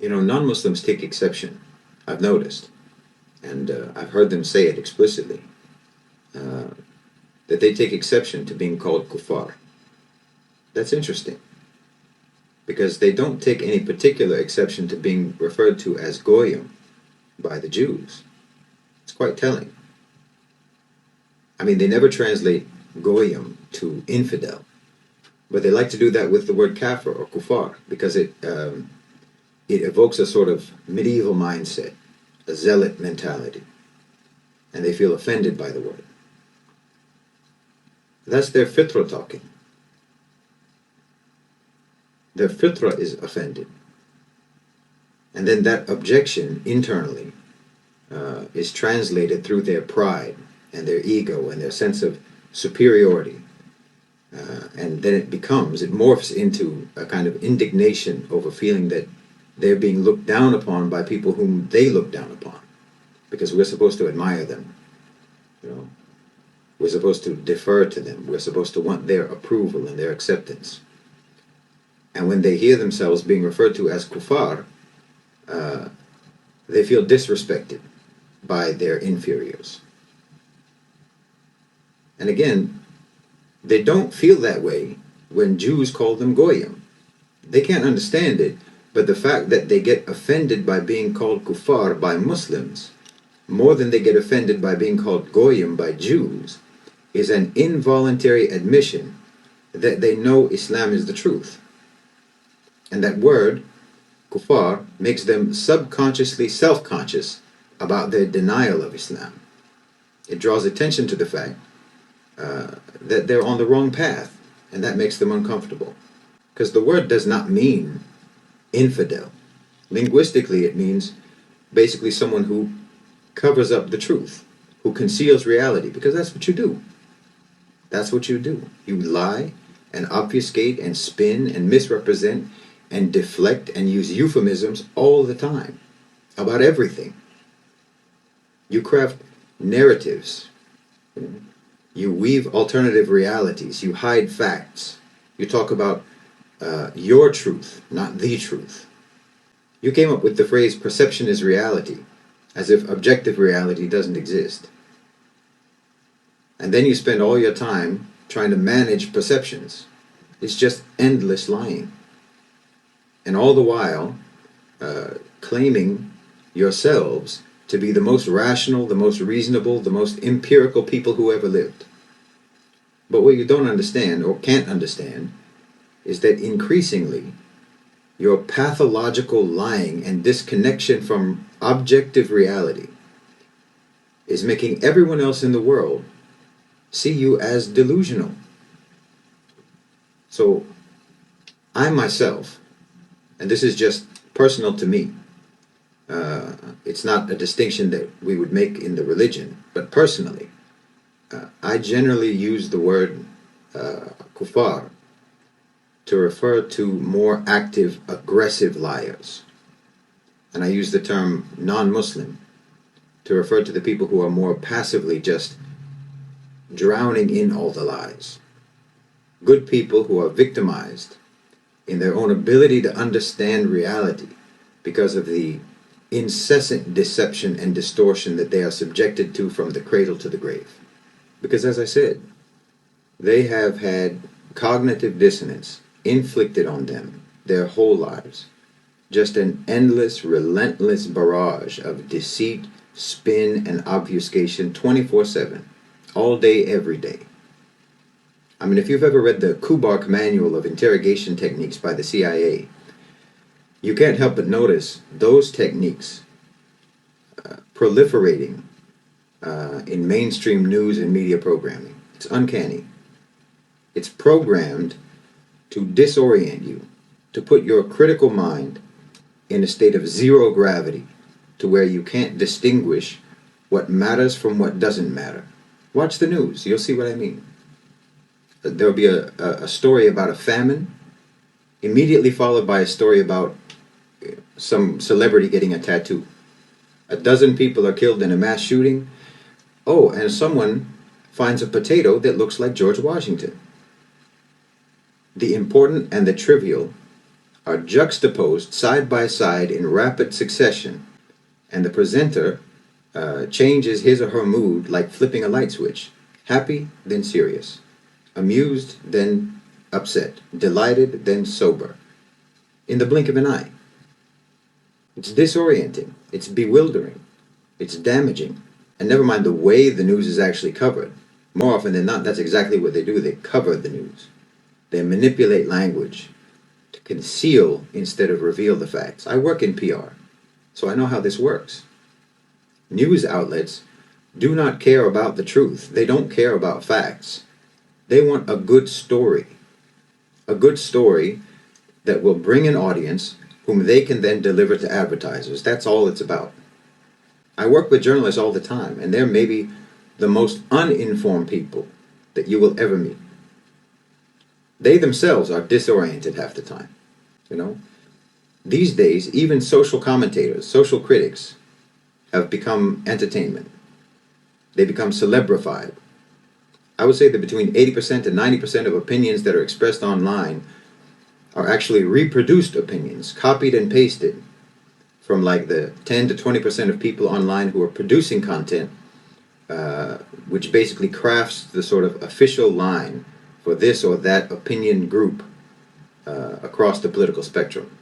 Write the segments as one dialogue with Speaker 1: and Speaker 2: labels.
Speaker 1: Non-Muslims take exception. I've noticed, and I've heard them say it explicitly, uh, that they take exception to being called kuffar. That's interesting, because they don't take any particular exception to being referred to as goyim by the Jews. It's quite telling. I mean, they never translate goyim to infidel, but they like to do that with the word kafir or kuffar because it evokes a sort of medieval mindset, a zealot mentality, and they feel offended by the word. That's their fitra talking. Their fitra is offended. And then that objection internally is translated through their pride and their ego and their sense of superiority. And then it morphs into a kind of indignation over feeling that they're being looked down upon by people whom they look down upon. Because we're supposed to admire them. We're supposed to defer to them. We're supposed to want their approval and their acceptance. And when they hear themselves being referred to as kuffar, they feel disrespected by their inferiors. And again, they don't feel that way when Jews call them goyim. They can't understand it, but the fact that they get offended by being called kuffar by Muslims more than they get offended by being called goyim by Jews is an involuntary admission that they know Islam is the truth. And that word, kuffar, makes them subconsciously self-conscious about their denial of Islam. It draws attention to the fact that they're on the wrong path, and that makes them uncomfortable. Because the word does not mean infidel. Linguistically, it means basically someone who covers up the truth, who conceals reality, because that's what you do. That's what you do. You lie and obfuscate and spin and misrepresent and deflect and use euphemisms all the time about everything. You craft narratives. You weave alternative realities. You hide facts. You talk about your truth, not the truth. You came up with the phrase perception is reality, as if objective reality doesn't exist. And then you spend all your time trying to manage perceptions. It's just endless lying. And all the while, claiming yourselves to be the most rational, the most reasonable, the most empirical people who ever lived. But what you don't understand, or can't understand, is that increasingly, your pathological lying and disconnection from objective reality is making everyone else in the world see you as delusional. So, I myself, and this is just personal to me, it's not a distinction that we would make in the religion, but personally, I generally use the word kuffar to refer to more active, aggressive liars. And I use the term non-Muslim to refer to the people who are more passively just drowning in all the lies. Good people who are victimized in their own ability to understand reality because of the incessant deception and distortion that they are subjected to from the cradle to the grave. Because as I said, they have had cognitive dissonance inflicted on them their whole lives. Just an endless, relentless barrage of deceit, spin, and obfuscation 24/7, all day, every day. I mean, if you've ever read the Kubark Manual of Interrogation Techniques by the CIA, you can't help but notice those techniques proliferating in mainstream news and media programming. It's uncanny. It's programmed to disorient you, to put your critical mind in a state of zero gravity, to where you can't distinguish what matters from what doesn't matter. Watch the news, you'll see what I mean. There'll be a story about a famine, immediately followed by a story about some celebrity getting a tattoo. 12 people are killed in a mass shooting. Oh, and someone finds a potato that looks like George Washington. The important and the trivial are juxtaposed side by side in rapid succession, and the presenter changes his or her mood like flipping a light switch. Happy, then serious. Amused, then upset. Delighted, then sober. In the blink of an eye. It's disorienting. It's bewildering. It's damaging. And never mind the way the news is actually covered. More often than not, that's exactly what they do. They cover the news. They manipulate language to conceal instead of reveal the facts. I work in PR, so I know how this works. News outlets do not care about the truth. They don't care about facts. They want a good story. A good story that will bring an audience whom they can then deliver to advertisers. That's all it's about. I work with journalists all the time, and they're maybe the most uninformed people that you will ever meet. They themselves are disoriented half the time, you know. These days, even social commentators, social critics, have become entertainment. They become celebrified. I would say that between 80% and 90% of opinions that are expressed online are actually reproduced opinions, copied and pasted from like the 10 to 20% of people online who are producing content, which basically crafts the sort of official line for this or that opinion group across the political spectrum.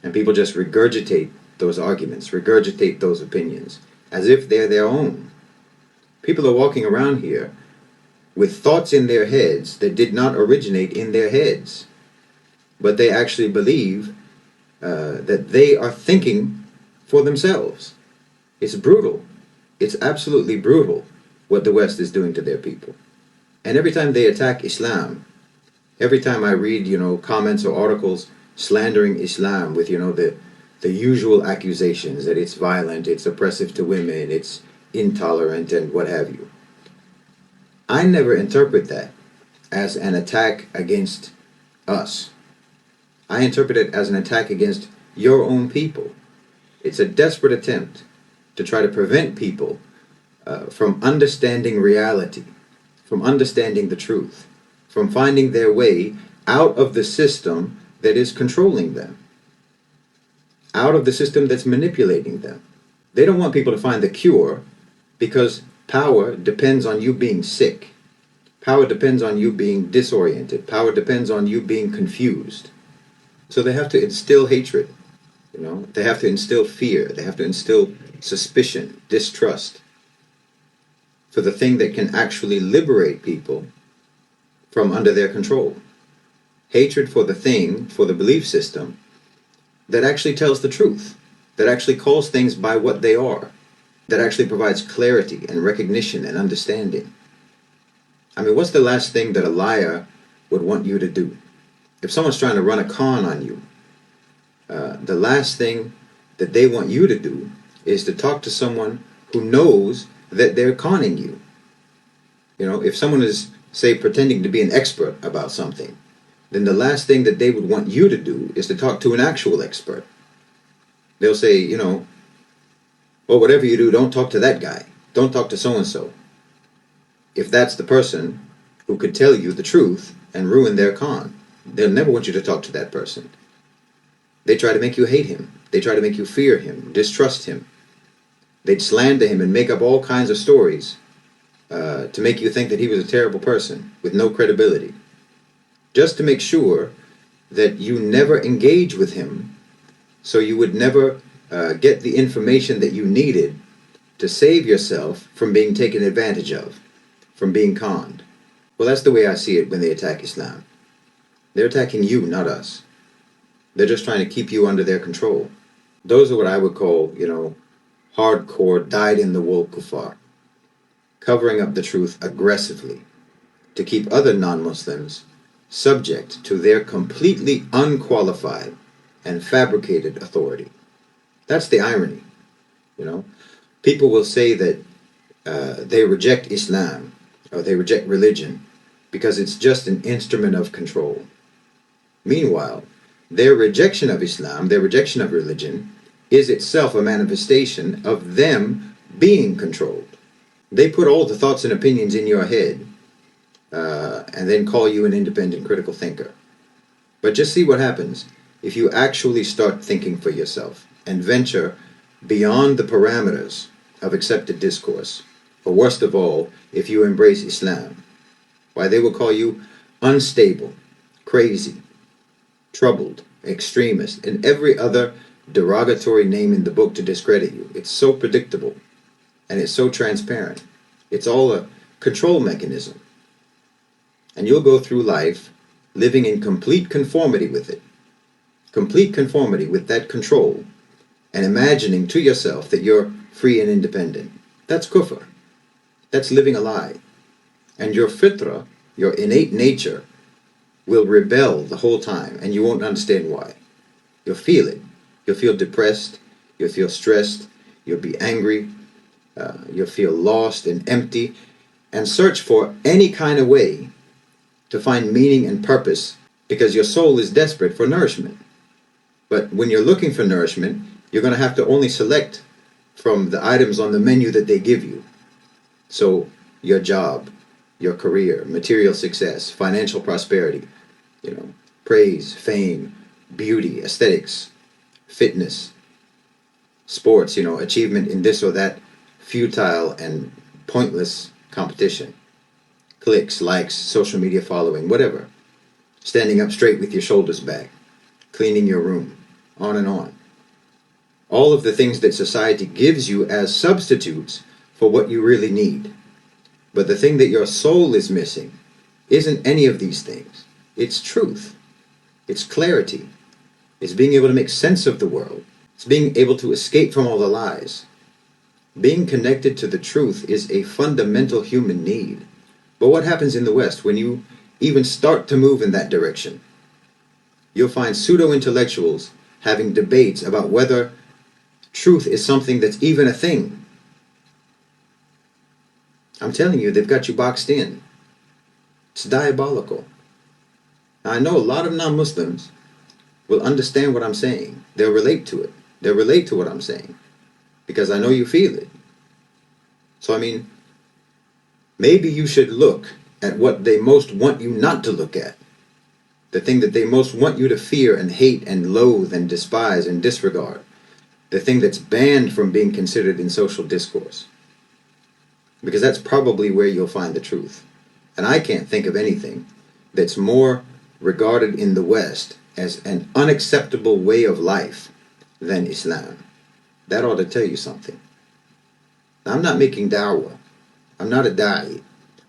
Speaker 1: And people just regurgitate those arguments, regurgitate those opinions, as if they're their own. People are walking around here with thoughts in their heads that did not originate in their heads, but they actually believe that they are thinking for themselves. It's brutal. It's absolutely brutal what the West is doing to their people. And every time they attack Islam, every time I read, comments or articles slandering Islam with, the usual accusations that it's violent, it's oppressive to women, it's intolerant, and what have you, I never interpret that as an attack against us. I interpret it as an attack against your own people. It's a desperate attempt to try to prevent people from understanding reality, from understanding the truth, from finding their way out of the system that is controlling them, out of the system that's manipulating them. They don't want people to find the cure because power depends on you being sick. Power depends on you being disoriented. Power depends on you being confused. So they have to instill hatred, They have to instill fear. They have to instill suspicion, distrust for the thing that can actually liberate people from under their control. Hatred for the thing, for the belief system that actually tells the truth, that actually calls things by what they are, that actually provides clarity and recognition and understanding. I mean, what's the last thing that a liar would want you to do? If someone's trying to run a con on you, the last thing that they want you to do is to talk to someone who knows that they're conning you. If someone is, say, pretending to be an expert about something, then the last thing that they would want you to do is to talk to an actual expert. They'll say, well, whatever you do, don't talk to that guy. Don't talk to so-and-so. If that's the person who could tell you the truth and ruin their con, they'll never want you to talk to that person. They try to make you hate him. They try to make you fear him, distrust him. They'd slander him and make up all kinds of stories to make you think that he was a terrible person with no credibility, just to make sure that you never engage with him, so you would never get the information that you needed to save yourself from being taken advantage of, from being conned. Well, that's the way I see it when they attack Islam. They're attacking you, not us. They're just trying to keep you under their control. Those are what I would call, hardcore, dyed-in-the-wool kuffar, covering up the truth aggressively to keep other non-Muslims subject to their completely unqualified and fabricated authority. That's the irony, People will say that they reject Islam or they reject religion because it's just an instrument of control. Meanwhile, their rejection of Islam, their rejection of religion, is itself a manifestation of them being controlled. They put all the thoughts and opinions in your head and then call you an independent critical thinker. But just see what happens if you actually start thinking for yourself and venture beyond the parameters of accepted discourse, or worst of all, if you embrace Islam, why they will call you unstable, crazy, troubled, extremist, and every other derogatory name in the book to discredit you. It's so predictable and it's so transparent. It's all a control mechanism. And you'll go through life living in complete conformity with it. Complete conformity with that control, and imagining to yourself that you're free and independent. That's kufr. That's living a lie. And your fitra, your innate nature, will rebel the whole time, and you won't understand why. You'll feel it. You'll feel depressed. You'll feel stressed. You'll be angry. You'll feel lost and empty, and search for any kind of way to find meaning and purpose, because your soul is desperate for nourishment. But when you're looking for nourishment, you're going to have to only select from the items on the menu that they give you. So your job, your career, material success, financial prosperity, praise, fame, beauty, aesthetics, fitness, sports, achievement in this or that futile and pointless competition. Clicks, likes, social media following, whatever. Standing up straight with your shoulders back. Cleaning your room. On and on. All of the things that society gives you as substitutes for what you really need. But the thing that your soul is missing isn't any of these things. It's truth. It's clarity. It's being able to make sense of the world. It's being able to escape from all the lies. Being connected to the truth is a fundamental human need. But what happens in the West when you even start to move in that direction? You'll find pseudo-intellectuals having debates about whether truth is something that's even a thing. I'm telling you, they've got you boxed in. It's diabolical. Now, I know a lot of non-Muslims will understand what I'm saying. They'll relate to it. They'll relate to what I'm saying, because I know you feel it. So, maybe you should look at what they most want you not to look at. The thing that they most want you to fear and hate and loathe and despise and disregard. The thing that's banned from being considered in social discourse. Because that's probably where you'll find the truth. And I can't think of anything that's more regarded in the West as an unacceptable way of life than Islam. That ought to tell you something. Now, I'm not making da'wah. I'm not a da'i.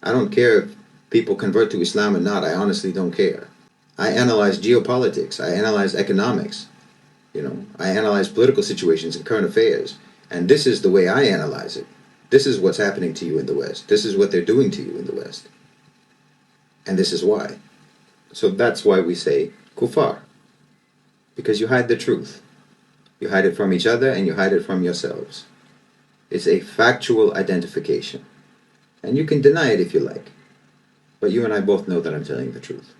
Speaker 1: I don't care if people convert to Islam or not. I honestly don't care. I analyze geopolitics. I analyze economics. I analyze political situations and current affairs. And this is the way I analyze it. This is what's happening to you in the West. This is what they're doing to you in the West. And this is why. So that's why we say Kuffar. Because you hide the truth. You hide it from each other and you hide it from yourselves. It's a factual identification. And you can deny it if you like. But you and I both know that I'm telling the truth.